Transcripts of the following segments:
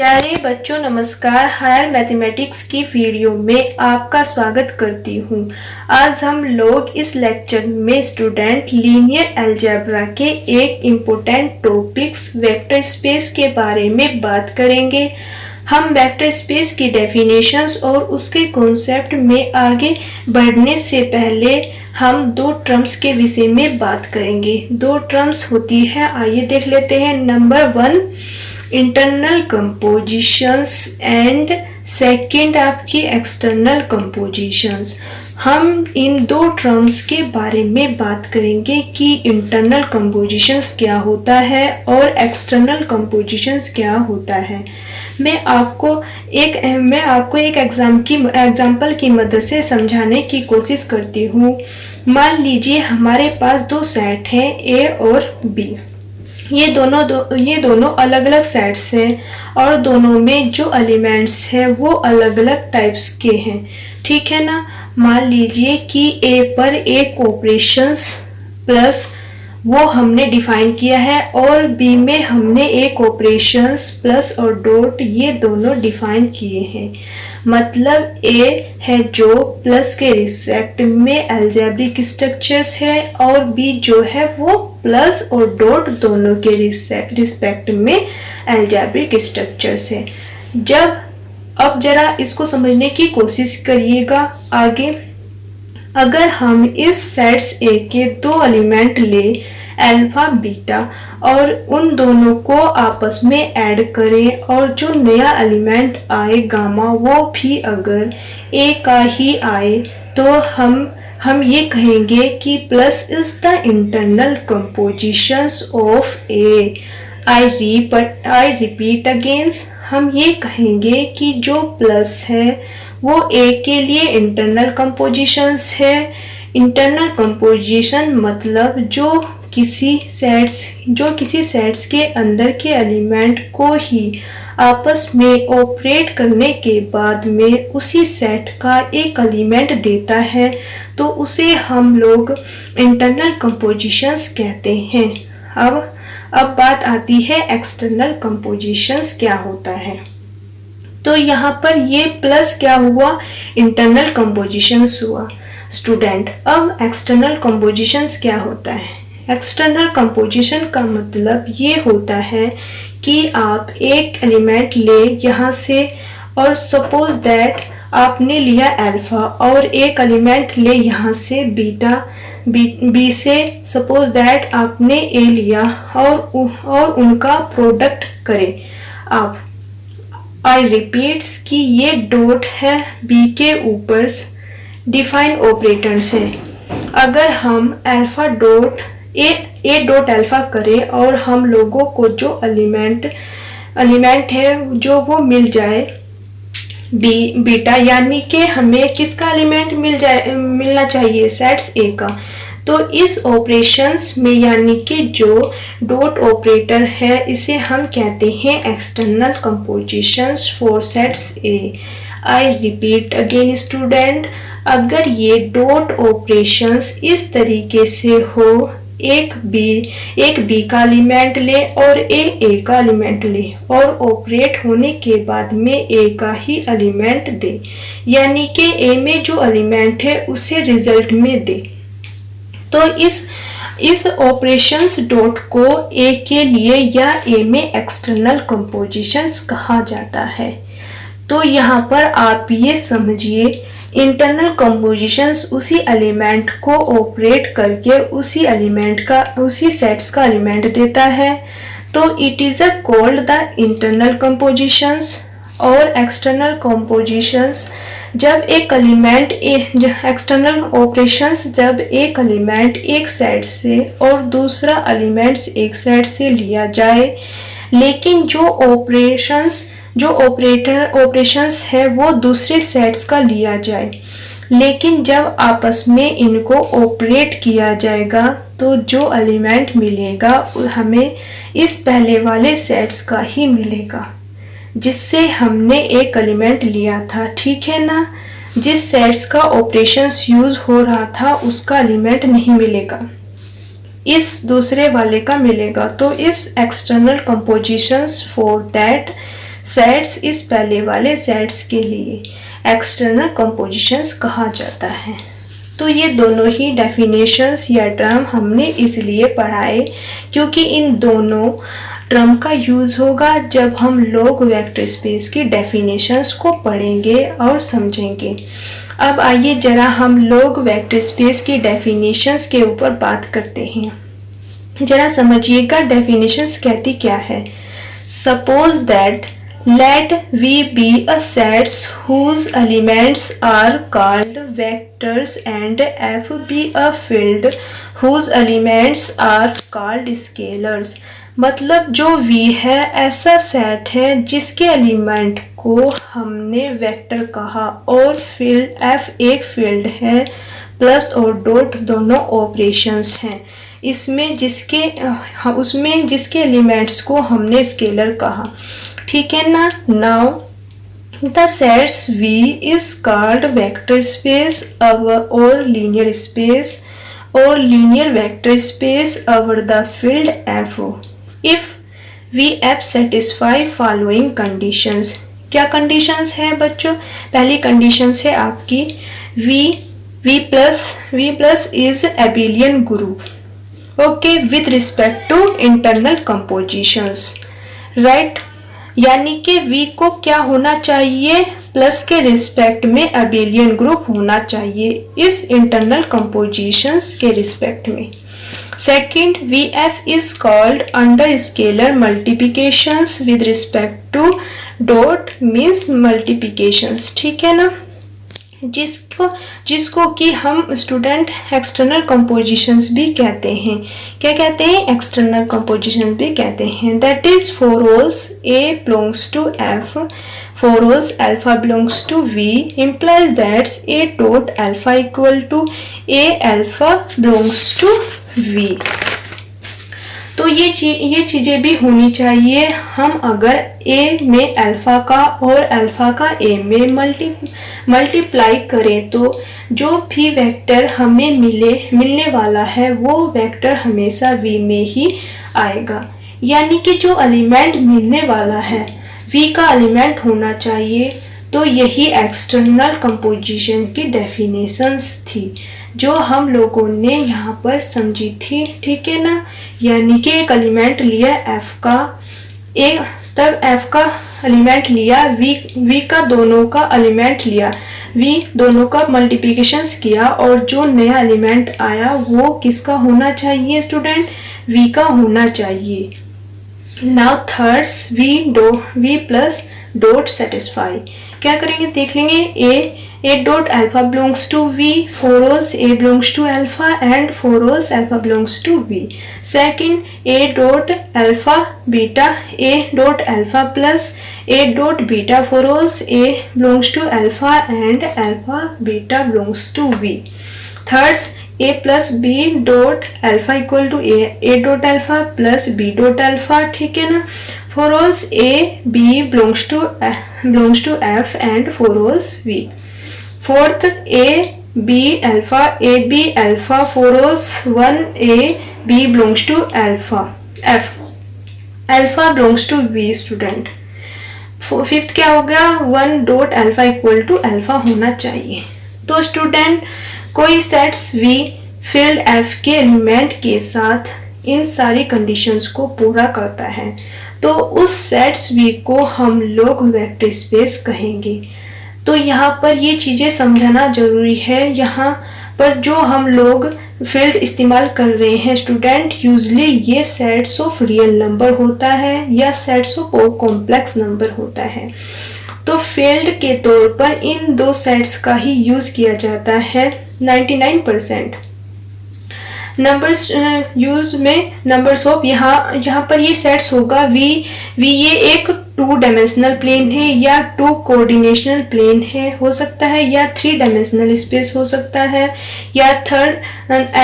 प्यारे बच्चों नमस्कार। हायर मैथमेटिक्स की वीडियो में आपका स्वागत करती हूँ। आज हम लोग इस लेक्चर में स्टूडेंट लीनियर अलजेब्रा के एक इम्पोर्टेंट टॉपिक्स वेक्टर स्पेस के बारे में बात करेंगे। हम वेक्टर स्पेस की डेफिनेशंस और उसके कॉन्सेप्ट में आगे बढ़ने से पहले हम दो टर्म्स के विषय में बात करेंगे। दो टर्म्स होती है, आइए देख लेते हैं। Number 1 internal compositions and second आपकी एक्सटर्नल कंपोजिशंस। हम इन दो टर्म्स के बारे में बात करेंगे कि इंटरनल कंपोजिशंस क्या होता है और एक्सटर्नल कंपोजिशंस क्या होता है। मैं आपको एक एग्जाम्पल की मदद से समझाने की कोशिश करती हूँ। मान लीजिए हमारे पास दो सेट हैं, ए और बी। ये दोनों अलग अलग सेट्स हैं और दोनों में जो एलिमेंट्स हैं वो अलग अलग टाइप्स के हैं, ठीक है ना। मान लीजिए कि ए पर एक ऑपरेशंस प्लस वो हमने डिफाइन किया है और बी में हमने एक ऑपरेशंस प्लस और डॉट ये दोनों डिफाइन किए हैं। मतलब ए है जो प्लस के रिस्पेक्ट में अलजेब्रिक स्ट्रक्चर्स है और बी जो है वो प्लस और डॉट दोनों के रिस्पेक्ट में अलजेब्रिक स्ट्रक्चर्स है। अब जरा इसको समझने की कोशिश करिएगा आगे। अगर हम इस सेट्स ए के दो एलिमेंट ले अल्फा बीटा और उन दोनों को आपस में ऐड करें और जो नया एलिमेंट आए गामा वो भी अगर ए का ही आए तो हम ये कहेंगे कि plus is the internal compositions of A. I repeat again, हम ये कहेंगे कि जो प्लस है वो ए के लिए इंटरनल कंपोजिशंस है। इंटरनल कंपोजिशन मतलब जो किसी सेट्स के अंदर के एलिमेंट को ही आपस में ऑपरेट करने के बाद में उसी सेट का एक एलिमेंट देता है, तो उसे हम लोग इंटरनल कंपोजिशंस कहते हैं। अब बात आती है एक्सटर्नल कंपोजिशंस क्या होता है। तो यहाँ पर ये प्लस क्या हुआ, इंटरनल कंपोजिशंस हुआ स्टूडेंट। अब एक्सटर्नल कंपोजिशंस क्या होता है। एक्सटर्नल कंपोजिशन का मतलब ये होता है कि आप एक एलिमेंट ले यहाँ से और सपोज दैट आपने लिया अल्फा और एक एलिमेंट ले यहाँ से बीटा, बी से सपोज दैट आपने ए लिया और उनका प्रोडक्ट करें आप। आई रिपीट्स कि ये डॉट है बी के ऊपर डिफाइन ऑपरेटर्स है। अगर हम alpha dot A dot alpha करें और हम लोगों को जो एलिमेंट है जो वो मिल जाए बीटा, यानी कि हमें किसका एलिमेंट मिलना चाहिए, सेट्स ए का। तो इस ऑपरेशंस में यानी कि जो डॉट ऑपरेटर है इसे हम कहते हैं external compositions for sets A. I repeat again student, अगर ये डॉट ऑपरेशंस इस तरीके से हो, एक बी का एलिमेंट ले और ए का एलिमेंट ले और ऑपरेट होने के बाद में ए का ही एलिमेंट दे, यानी कि ए में जो एलिमेंट है उसे रिजल्ट में दे, तो इस ऑपरेशंस डॉट को ए के लिए या ए में एक्सटर्नल कंपोजिशंस कहा जाता है। तो यहाँ पर आप ये समझिए, इंटरनल कंपोजिशंस उसी एलिमेंट को ऑपरेट करके उसी सेट्स का एलिमेंट देता है, तो it is called the internal compositions. और एक्सटर्नल कंपोजिशंस जब एक एलिमेंट एक्सटर्नल ऑपरेशंस जब एक एलिमेंट एक सेट से और दूसरा एलिमेंट्स एक सेट से लिया जाए, लेकिन जो ऑपरेशंस है वो दूसरे सेट्स का लिया जाए, लेकिन जब आपस में इनको ऑपरेट किया जाएगा तो जो एलिमेंट मिलेगा हमें इस पहले वाले सेट्स का ही मिलेगा जिससे हमने एक एलिमेंट लिया था, ठीक है ना। जिस सेट्स का ऑपरेशंस यूज हो रहा था उसका एलिमेंट नहीं मिलेगा, इस दूसरे वाले का मिलेगा। तो इस external compositions for that sets इस पहले वाले सेट्स के लिए एक्सटर्नल कंपोजिशंस कहा जाता है। तो ये दोनों ही डेफिनेशंस या टर्म हमने इसलिए पढ़ाए क्योंकि इन दोनों टर्म का यूज होगा जब हम लोग वेक्टर स्पेस की डेफिनेशंस को पढ़ेंगे और समझेंगे। अब आइए जरा हम लोग वेक्टर स्पेस की डेफिनेशंस के ऊपर बात करते हैं। जरा समझिएगा डेफिनेशंस कहती क्या है। Suppose that let V be a sets whose elements are called vectors and F be a field whose elements are called scalars। मतलब जो V है ऐसा सेट है जिसके एलिमेंट को हमने वेक्टर कहा और फील्ड F एक फील्ड है, प्लस और डॉट दोनों ऑपरेशंस हैं इसमें उसमें जिसके एलिमेंट्स को हमने स्केलर कहा। ठीक है ना। Now the sets V is called vector space or linear space or linear vector space over the field F if VF satisfy following conditions। क्या कंडीशंस है बच्चों? पहली कंडीशंस है आपकी V plus is abelian group, okay, with respect to internal compositions, right। यानी कि V को क्या होना चाहिए? प्लस के रिस्पेक्ट में अबेलियन ग्रुप होना चाहिए इस इंटरनल कंपोजिशंस के रिस्पेक्ट में। Second, VF is called under scalar multiplications with respect to dot means multiplications. ठीक है ना। जिसको कि हम स्टूडेंट एक्सटर्नल कंपोजिशंस भी कहते हैं। क्या कहते हैं? एक्सटर्नल कंपोजिशन भी कहते हैं। That is for holes A belongs to F, for holes alpha belongs to V implies that A dot alpha equal to A alpha belongs to V। तो ये चीजें भी होनी चाहिए। हम अगर A में अल्फा का और अल्फा का A में मल्टीप्लाई करें तो जो भी वेक्टर हमें मिलने वाला है वो वेक्टर हमेशा V में ही आएगा। यानी कि जो एलिमेंट मिलने वाला है V का एलिमेंट होना चाहिए। तो यही एक्सटर्नल कंपोजिशन की डेफिनेशंस थी जो हम लोगों ने यहाँ पर समझी थी। ठीक है ना। यानी कि एक एलिमेंट लिया F का, एक तक F का एलिमेंट लिया, V का दोनों का एलिमेंट लिया, V दोनों का मल्टीप्लिकेशंस किया और जो नया एलिमेंट आया वो किसका होना चाहिए स्टूडेंट? V का होना चाहिए। Now thirds V plus dot satisfy. क्या करेंगे देख लेंगे। A dot alpha belongs to V, for holes A belongs to alpha and for holes alpha belongs to V। Second, A dot alpha beta, A dot alpha plus A dot beta, for holes A belongs to alpha and alpha beta belongs to V। Third, A plus B dot alpha equal to A dot alpha plus B dot alpha। ठीक है ना। For holes A B belongs to F and for holes V। Fourth, A B alpha for holes 1 A B belongs to alpha F, alpha belongs to V student. Fifth क्या हो गया? 1 dot alpha equal to alpha होना चाहिए। तो student कोई sets V field F के element के साथ इन सारी कंडीशंस को पूरा करता है तो उस सेट्स V को हम लोग वेक्टर स्पेस कहेंगे। तो यहाँ पर ये चीजें समझना जरूरी है। यहाँ पर जो हम लोग फील्ड इस्तेमाल कर रहे हैं स्टूडेंट, यूजली ये सेट्स ऑफ रियल नंबर होता है या सेट्स ऑफ कॉम्प्लेक्स नंबर होता है। तो फील्ड के तौर पर इन दो सेट्स का ही यूज किया जाता है 99%। नंबर्स यूज में नंबर्स ऑफ यहाँ पर ये सेट्स होगा V ये एक 2 डायमेंशनल प्लेन है या 2 कोऑर्डिनेशनल प्लेन है हो सकता है या 3 डायमेंशनल स्पेस हो सकता है या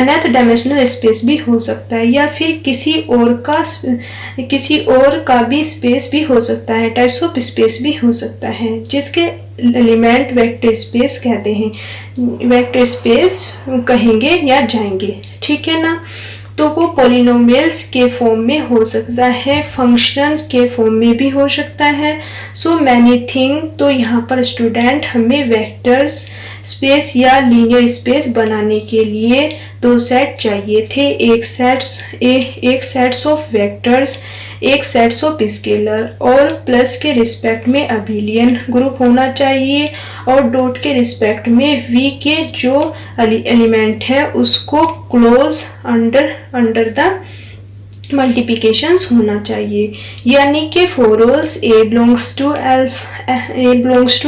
nth डायमेंशनल स्पेस भी हो सकता है या फिर किसी और का भी स्पेस भी हो सकता है, टाइप्स ऑफ स्पेस भी हो सकता है जिसके एलिमेंट वेक्टर स्पेस कहते हैं, वेक्टर स्पेस कहेंगे या जाएंगे। ठीक है ना। तो वो पॉलिनोमियल्स के फॉर्म में हो सकता है, फंक्शन के फॉर्म में भी हो सकता है। सो मैनी थिंग, तो यहाँ पर स्टूडेंट हमें वेक्टर्स स्पेस या लीनियर स्पेस बनाने के लिए दो सेट चाहिए थे, एक सेट्स ऑफ वेक्टर्स, एक सेट्स ऑफ स्केलर, और प्लस के रिस्पेक्ट में अबिलियन ग्रुप होना चाहिए और डॉट के रिस्पेक्ट में v के जो एलिमेंट है उसको क्लोज अंडर द मल्टीप्लिकेशंस होना चाहिए। यानी कि for all a belongs to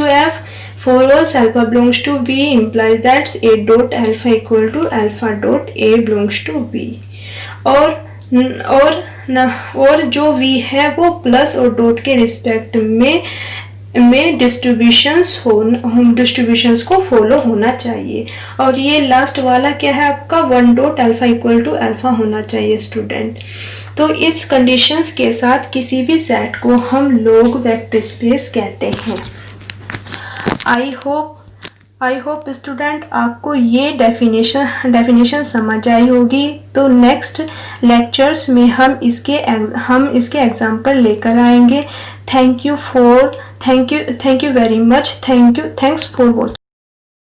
f, for all alpha belongs to b implies that a dot alpha equal to alpha dot a belongs to b। और जो v है वो प्लस और dot के रिस्पेक्ट में डिस्ट्रीब्यूशंस को फॉलो होना चाहिए। और ये लास्ट वाला क्या है आपका, one dot alpha equal to alpha होना चाहिए स्टूडेंट। तो इस कंडीशंस के साथ किसी भी सेट को हम लॉग वेक्टर स्पेस कहते हैं। आई होप स्टूडेंट आपको ये डेफिनेशन समझ आई होगी। तो नेक्स्ट लेक्चर्स में हम इसके एग्जाम्पल लेकर आएंगे। Thank you very much. Thanks for watching.